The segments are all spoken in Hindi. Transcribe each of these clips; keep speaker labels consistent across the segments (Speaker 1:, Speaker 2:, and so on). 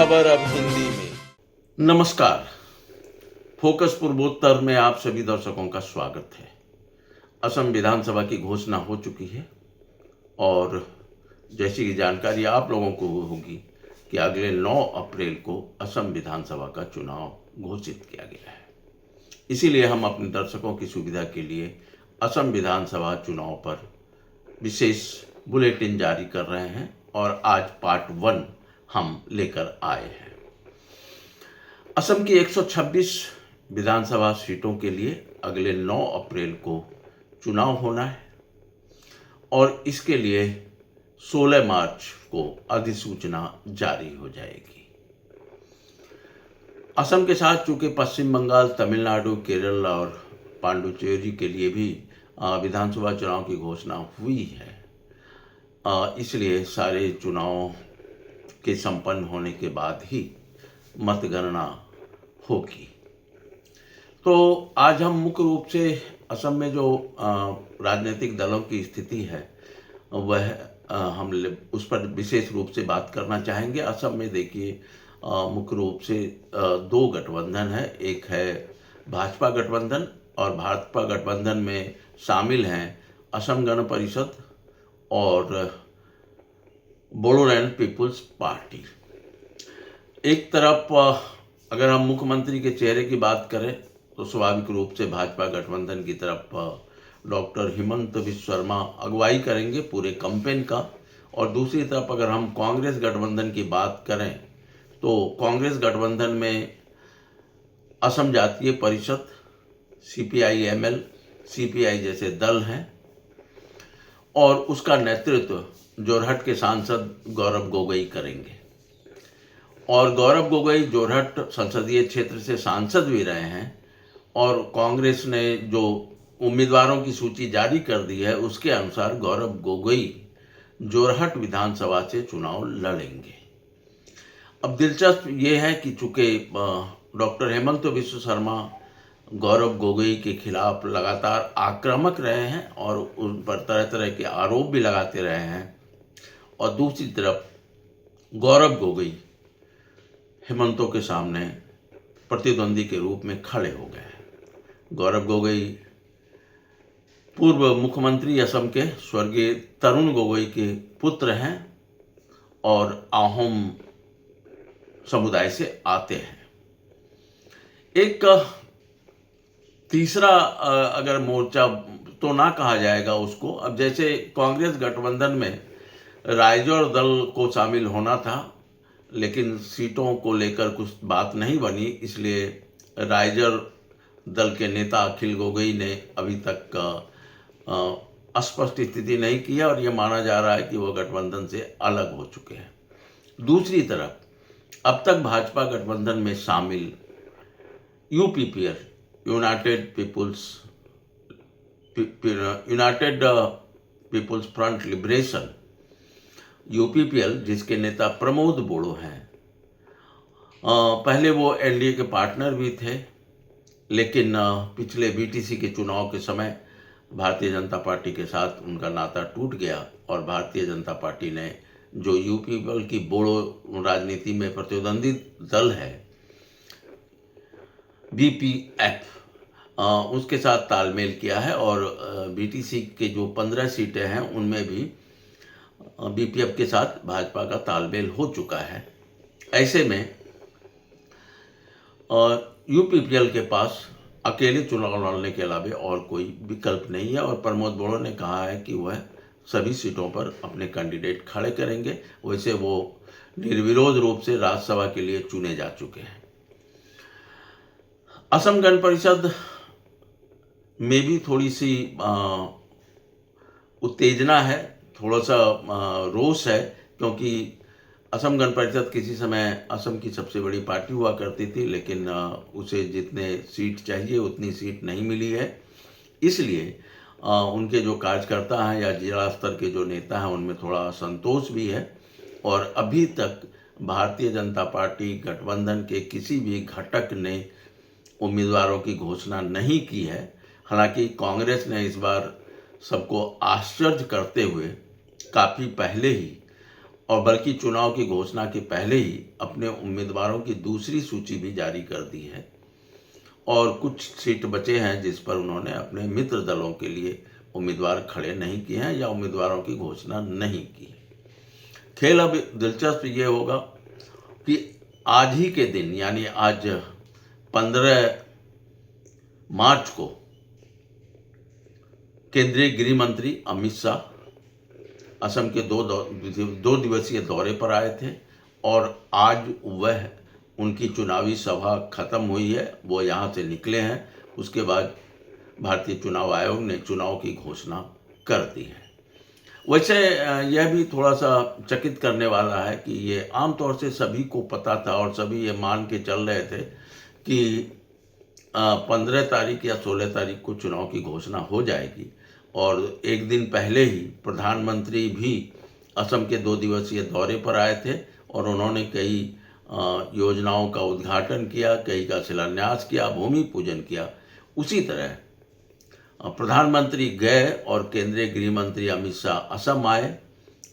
Speaker 1: खबर अब हिंदी में।
Speaker 2: नमस्कार। फोकस पूर्वोत्तर में आप सभी दर्शकों का स्वागत है। असम विधानसभा की घोषणा हो चुकी है और जैसी कि जानकारी आप लोगों को होगी कि अगले 9 अप्रैल को असम विधानसभा का चुनाव घोषित किया गया है। इसीलिए हम अपने दर्शकों की सुविधा के लिए असम विधानसभा चुनाव पर विशेष बुलेटिन जारी कर रहे हैं और आज पार्ट 1 हम लेकर आए हैं। असम की 126 विधानसभा सीटों के लिए अगले 9 अप्रैल को चुनाव होना है और इसके लिए 16 मार्च को अधिसूचना जारी हो जाएगी। असम के साथ चूंकि पश्चिम बंगाल, तमिलनाडु, केरल और पांडुचेरी के लिए भी विधानसभा चुनाव की घोषणा हुई है, इसलिए सारे चुनाव के संपन्न होने के बाद ही मतगणना होगी। तो आज हम मुख्य रूप से असम में जो राजनीतिक दलों की स्थिति है वह हम उस पर विशेष रूप से बात करना चाहेंगे। असम में देखिए मुख्य रूप से 2 गठबंधन है। एक है भाजपा गठबंधन और भाजपा गठबंधन में शामिल हैं असम गण परिषद और बोडोलैंड पीपुल्स पार्टी। एक तरफ अगर हम मुख्यमंत्री के चेहरे की बात करें तो स्वाभाविक रूप से भाजपा गठबंधन की तरफ डॉक्टर हिमंत बिस्वा शर्मा अगुवाई करेंगे पूरे कैंपेन का, और दूसरी तरफ अगर हम कांग्रेस गठबंधन की बात करें तो कांग्रेस गठबंधन में असम जातीय परिषद, CPI-ML, CPI जैसे दल हैं और उसका नेतृत्व जोरहट के सांसद गौरव गोगोई करेंगे। और गौरव गोगोई जोरहट संसदीय क्षेत्र से सांसद भी रहे हैं और कांग्रेस ने जो उम्मीदवारों की सूची जारी कर दी है उसके अनुसार गौरव गोगोई जोरहट विधानसभा से चुनाव लड़ेंगे। अब दिलचस्प ये है कि चूंकि डॉक्टर हिमंत बिस्वा शर्मा गौरव गोगोई के खिलाफ लगातार आक्रामक रहे हैं और उन पर तरह तरह के आरोप भी लगाते रहे हैं, और दूसरी तरफ गौरव गोगोई हिमंतो के सामने प्रतिद्वंदी के रूप में खड़े हो गए हैं। गौरव गोगोई पूर्व मुख्यमंत्री असम के स्वर्गीय तरुण गोगोई के पुत्र हैं और आहोम समुदाय से आते हैं। एक तीसरा अगर मोर्चा तो ना कहा जाएगा उसको, अब जैसे कांग्रेस गठबंधन में राइजोर दल को शामिल होना था लेकिन सीटों को लेकर कुछ बात नहीं बनी, इसलिए राइजर दल के नेता अखिल गोगोई ने अभी तक स्पष्ट स्थिति नहीं की है और यह माना जा रहा है कि वह गठबंधन से अलग हो चुके हैं। दूसरी तरफ अब तक भाजपा गठबंधन में शामिल UPPL, united people's front liberation, UPPL जिसके नेता प्रमोद बोड़ो हैं, पहले वो NDA के पार्टनर भी थे लेकिन पिछले BTC के चुनाव के समय भारतीय जनता पार्टी के साथ उनका नाता टूट गया और भारतीय जनता पार्टी ने जो UPPL की बोड़ो राजनीति में प्रतिद्वंदी दल है BPF, उसके साथ तालमेल किया है और BTC के जो 15 सीटें हैं उनमें भी BPF के साथ भाजपा का तालमेल हो चुका है। ऐसे में UPPL के पास अकेले चुनाव लड़ने के अलावा और कोई विकल्प नहीं है और प्रमोद बोड़ो ने कहा है कि वह सभी सीटों पर अपने कैंडिडेट खड़े करेंगे। वैसे वो निर्विरोध रूप से राज्यसभा के लिए चुने जा चुके हैं। असम गण परिषद में भी थोड़ी सी उत्तेजना है, थोड़ा सा रोष है, क्योंकि असम गण परिषद किसी समय असम की सबसे बड़ी पार्टी हुआ करती थी लेकिन उसे जितने सीट चाहिए उतनी सीट नहीं मिली है। इसलिए उनके जो कार्यकर्ता हैं या जिला स्तर के जो नेता हैं उनमें थोड़ा असंतोष भी है और अभी तक भारतीय जनता पार्टी गठबंधन के किसी भी घटक ने उम्मीदवारों की घोषणा नहीं की है। हालांकि कांग्रेस ने इस बार सबको आश्चर्य करते हुए काफ़ी पहले ही और बल्कि चुनाव की घोषणा के पहले ही अपने उम्मीदवारों की दूसरी सूची भी जारी कर दी है और कुछ सीट बचे हैं जिस पर उन्होंने अपने मित्र दलों के लिए उम्मीदवार खड़े नहीं किए हैं या उम्मीदवारों की घोषणा नहीं की है। खेल अब दिलचस्प ये होगा कि आज ही के दिन यानी आज 15 मार्च को केंद्रीय गृह मंत्री अमित शाह असम के दो दिवसीय दौरे पर आए थे और आज वह उनकी चुनावी सभा खत्म हुई है, वो यहाँ से निकले हैं। उसके बाद भारतीय चुनाव आयोग ने चुनाव की घोषणा कर दी है। वैसे यह भी थोड़ा सा चकित करने वाला है कि ये आमतौर से सभी को पता था और सभी ये मान के चल रहे थे कि 15 तारीख या 16 तारीख को चुनाव की घोषणा हो जाएगी और एक दिन पहले ही प्रधानमंत्री भी असम के 2 दिवसीय दौरे पर आए थे और उन्होंने कई योजनाओं का उद्घाटन किया, कई का शिलान्यास किया, भूमि पूजन किया। उसी तरह प्रधानमंत्री गए और केंद्रीय गृह मंत्री अमित शाह असम आए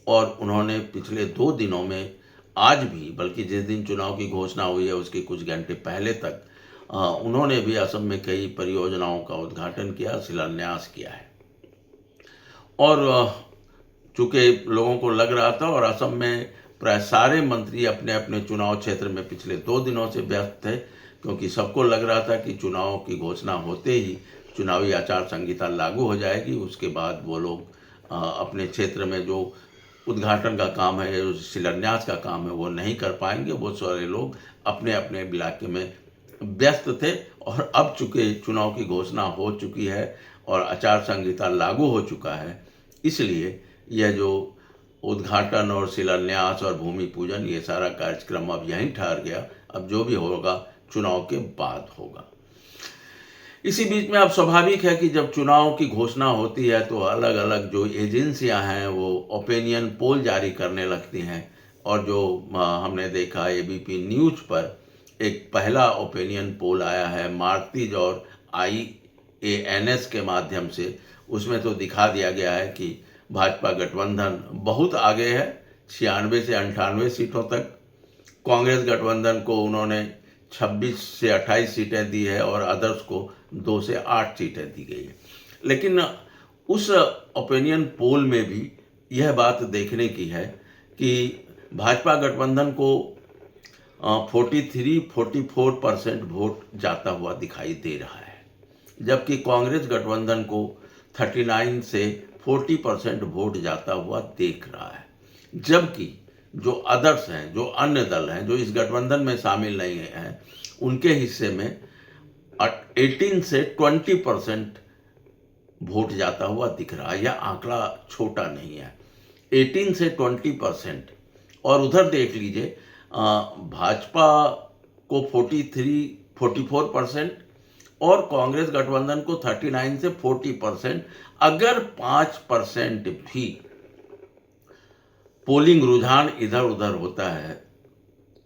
Speaker 2: और उन्होंने पिछले 2 दिनों में आज भी, बल्कि जिस दिन चुनाव की घोषणा हुई है उसके कुछ घंटे पहले तक उन्होंने भी असम में कई परियोजनाओं का उद्घाटन किया, शिलान्यास किया है। और चूँकि लोगों को लग रहा था और असम में प्राय सारे मंत्री अपने अपने चुनाव क्षेत्र में पिछले 2 दिनों से व्यस्त थे, क्योंकि सबको लग रहा था कि चुनाव की घोषणा होते ही चुनावी आचार संहिता लागू हो जाएगी। उसके बाद वो लोग अपने क्षेत्र में जो उद्घाटन का काम है, जो शिलान्यास का काम है, वो नहीं कर पाएंगे। वो सारे लोग अपने अपने इलाके में व्यस्त थे और अब चूँकि चुनाव की घोषणा हो चुकी है और आचार संहिता लागू हो चुका है, इसलिए यह जो उद्घाटन और शिलान्यास और भूमि पूजन ये सारा कार्यक्रम अब यहीं ठहर गया। अब जो भी होगा चुनाव के बाद होगा। इसी बीच में अब स्वाभाविक है कि जब चुनाव की घोषणा होती है तो अलग अलग जो एजेंसियां हैं वो ओपिनियन पोल जारी करने लगती हैं और जो हमने देखा एबीपी न्यूज़ पर एक पहला ओपिनियन पोल आया है मार्क्सवादी और IANS के माध्यम से। उसमें तो दिखा दिया गया है कि भाजपा गठबंधन बहुत आगे है, 96 से 98 सीटों तक। कांग्रेस गठबंधन को उन्होंने 26 से 28 सीटें दी है और अदर्स को 2 से 8 सीटें दी गई है। लेकिन उस ओपिनियन पोल में भी यह बात देखने की है कि भाजपा गठबंधन को 43-44% वोट जाता हुआ दिखाई दे रहा है, जबकि कांग्रेस गठबंधन को 39 से 40% वोट जाता हुआ देख रहा है। जबकि जो अदर्स हैं, जो अन्य दल हैं, जो इस गठबंधन में शामिल नहीं हैं, उनके हिस्से में 18 से 20% वोट जाता हुआ दिख रहा है। यह आंकड़ा छोटा नहीं है, 18 से 20%। और उधर देख लीजिए भाजपा को 44% और कांग्रेस गठबंधन को 39 से 40%। अगर 5% भी पोलिंग रुझान इधर उधर होता है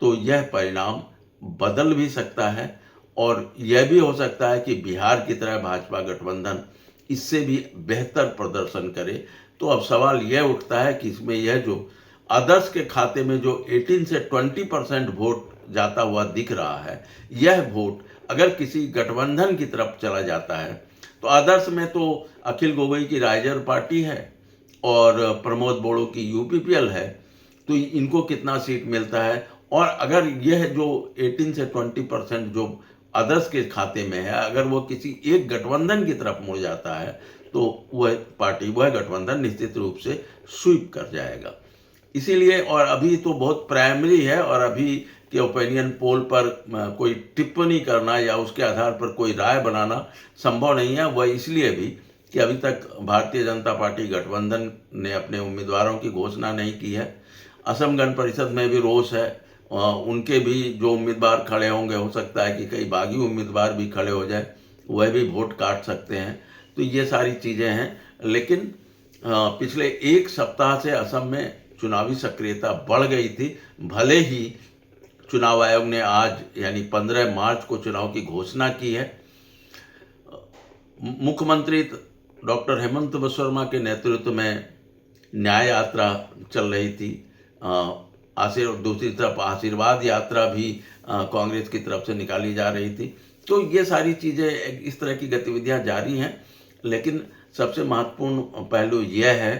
Speaker 2: तो यह परिणाम बदल भी सकता है और यह भी हो सकता है कि बिहार की तरह भाजपा गठबंधन इससे भी बेहतर प्रदर्शन करे। तो अब सवाल यह उठता है कि इसमें यह जो अदर्स के खाते में जो 18 से 20% वोट जाता हुआ दिख रहा है, यह वोट अगर किसी गठबंधन की तरफ चला जाता है तो आदर्श में तो अखिल गोगोई की राइजर पार्टी है और प्रमोद बोड़ो की UPPL है, तो इनको कितना सीट मिलता है। और अगर यह जो 18 से 20% जो अदर्स के खाते में है, अगर वो किसी एक गठबंधन की तरफ मुड़ जाता है तो वह पार्टी, वह गठबंधन निश्चित रूप से स्वीप कर जाएगा। इसीलिए, और अभी तो बहुत प्राइमरी है और अभी के ओपिनियन पोल पर कोई टिप्पणी करना या उसके आधार पर कोई राय बनाना संभव नहीं है। वह इसलिए भी कि अभी तक भारतीय जनता पार्टी गठबंधन ने अपने उम्मीदवारों की घोषणा नहीं की है। असम गण परिषद में भी रोष है, उनके भी जो उम्मीदवार खड़े होंगे, हो सकता है कि कई बागी उम्मीदवार भी खड़े हो जाए, वह भी वोट काट सकते हैं। तो ये सारी चीज़ें हैं। लेकिन पिछले एक सप्ताह से असम में चुनावी सक्रियता बढ़ गई थी। भले ही चुनाव आयोग ने आज यानी 15 मार्च को चुनाव की घोषणा की है। मुख्यमंत्री डॉक्टर हेमंत बिस्वा शर्मा के नेतृत्व में न्याय यात्रा चल रही थी। दूसरी तरफ आशीर्वाद यात्रा भी कांग्रेस की तरफ से निकाली जा रही थी। तो ये सारी चीज़ें, इस तरह की गतिविधियां जारी हैं। लेकिन सबसे महत्वपूर्ण पहलू यह है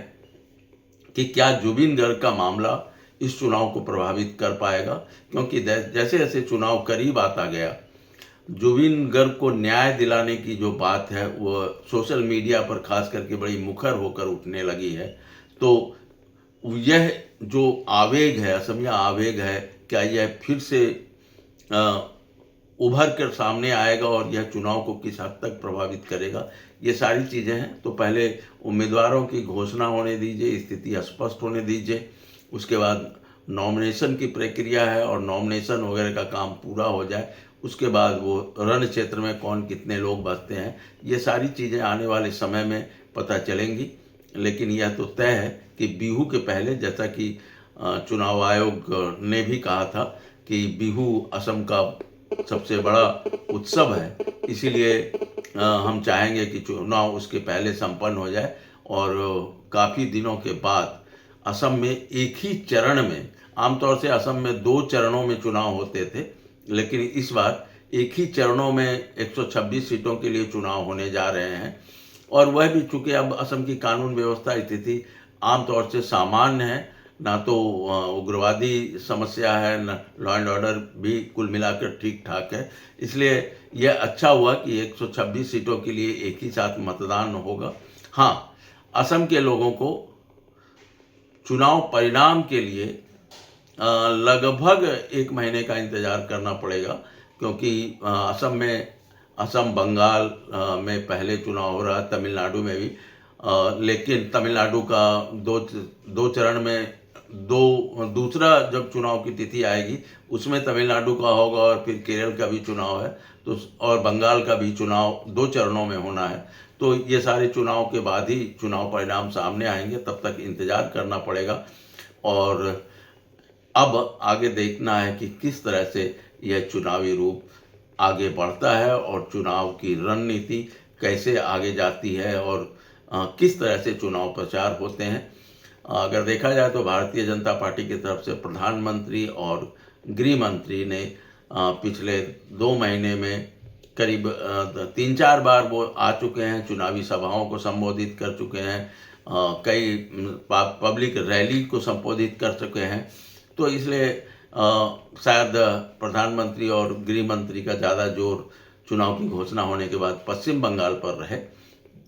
Speaker 2: कि क्या जुबिन गर्ग का मामला इस चुनाव को प्रभावित कर पाएगा, क्योंकि जैसे जैसे चुनाव करीब आता गया, जुबिन गर्ग को न्याय दिलाने की जो बात है वो सोशल मीडिया पर खास करके बड़ी मुखर होकर उठने लगी है। तो यह जो आवेग है, असमिया आवेग है, क्या यह फिर से उभर कर सामने आएगा और यह चुनाव को किस हद तक प्रभावित करेगा, ये सारी चीज़ें हैं। तो पहले उम्मीदवारों की घोषणा होने दीजिए, स्थिति स्पष्ट होने दीजिए, उसके बाद नॉमिनेशन की प्रक्रिया है और नॉमिनेशन वगैरह का काम पूरा हो जाए, उसके बाद वो रण क्षेत्र में कौन कितने लोग बसते हैं, ये सारी चीज़ें आने वाले समय में पता चलेंगी। लेकिन यह तो तय है कि बिहू के पहले, जैसा कि चुनाव आयोग ने भी कहा था कि बिहू असम का सबसे बड़ा उत्सव है, इसीलिए हम चाहेंगे कि चुनाव उसके पहले संपन्न हो जाए। और काफ़ी दिनों के बाद असम में एक ही चरण में, आमतौर से असम में 2 चरणों में चुनाव होते थे, लेकिन इस बार एक ही चरणों में 126 सीटों के लिए चुनाव होने जा रहे हैं। और वह भी चूँकि अब असम की कानून व्यवस्था स्थिति आमतौर से सामान्य है, ना तो उग्रवादी समस्या है, न लॉ एंड ऑर्डर भी कुल मिलाकर ठीक ठाक है, इसलिए यह अच्छा हुआ कि 126 सीटों के लिए एक ही साथ मतदान होगा। हाँ, असम के लोगों को चुनाव परिणाम के लिए लगभग 1 महीने का इंतज़ार करना पड़ेगा, क्योंकि असम बंगाल में पहले चुनाव हो रहा है, तमिलनाडु में भी, लेकिन तमिलनाडु का दो चरण में दूसरा जब चुनाव की तिथि आएगी उसमें तमिलनाडु का होगा, और फिर केरल का भी चुनाव है, तो और बंगाल का भी चुनाव 2 चरणों में होना है। तो ये सारे चुनाव के बाद ही चुनाव परिणाम सामने आएंगे, तब तक इंतज़ार करना पड़ेगा। और अब आगे देखना है कि किस तरह से यह चुनावी रूप आगे बढ़ता है और चुनाव की रणनीति कैसे आगे जाती है, और किस तरह से चुनाव प्रचार होते हैं। अगर देखा जाए तो भारतीय जनता पार्टी की तरफ से प्रधानमंत्री और गृह मंत्री ने पिछले 2 महीने में करीब 3-4 बार वो आ चुके हैं, चुनावी सभाओं को संबोधित कर चुके हैं, कई पब्लिक रैली को संबोधित कर चुके हैं। तो इसलिए शायद प्रधानमंत्री और गृह मंत्री का ज़्यादा जोर चुनाव की घोषणा होने के बाद पश्चिम बंगाल पर रहे।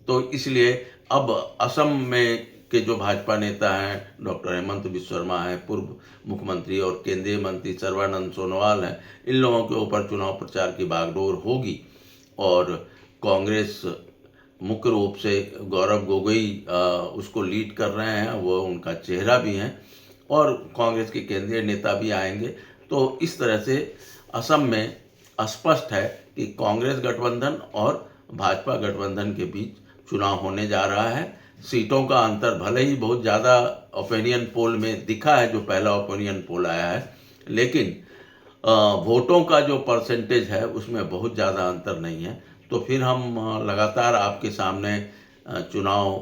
Speaker 2: तो इसलिए अब असम में के जो भाजपा नेता हैं, डॉक्टर हेमंत बिस्वा शर्मा हैं, पूर्व मुख्यमंत्री, और केंद्रीय मंत्री सर्बानंद सोनोवाल हैं, इन लोगों के ऊपर चुनाव प्रचार की बागडोर होगी। और कांग्रेस मुख्य रूप से गौरव गोगोई उसको लीड कर रहे हैं, वो उनका चेहरा भी हैं, और कांग्रेस के केंद्रीय नेता भी आएंगे। तो इस तरह से असम में स्पष्ट है कि कांग्रेस गठबंधन और भाजपा गठबंधन के बीच चुनाव होने जा रहा है। सीटों का अंतर भले ही बहुत ज़्यादा ओपिनियन पोल में दिखा है, जो पहला ओपिनियन पोल आया है, लेकिन वोटों का जो परसेंटेज है उसमें बहुत ज़्यादा अंतर नहीं है। तो फिर हम लगातार आपके सामने चुनाव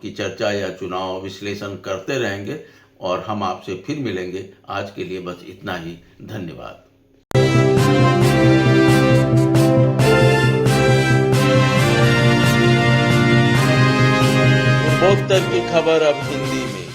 Speaker 2: की चर्चा या चुनाव विश्लेषण करते रहेंगे, और हम आपसे फिर मिलेंगे। आज के लिए बस इतना ही। धन्यवाद।
Speaker 1: पूर्वोत्तर की खबर अब हिंदी में।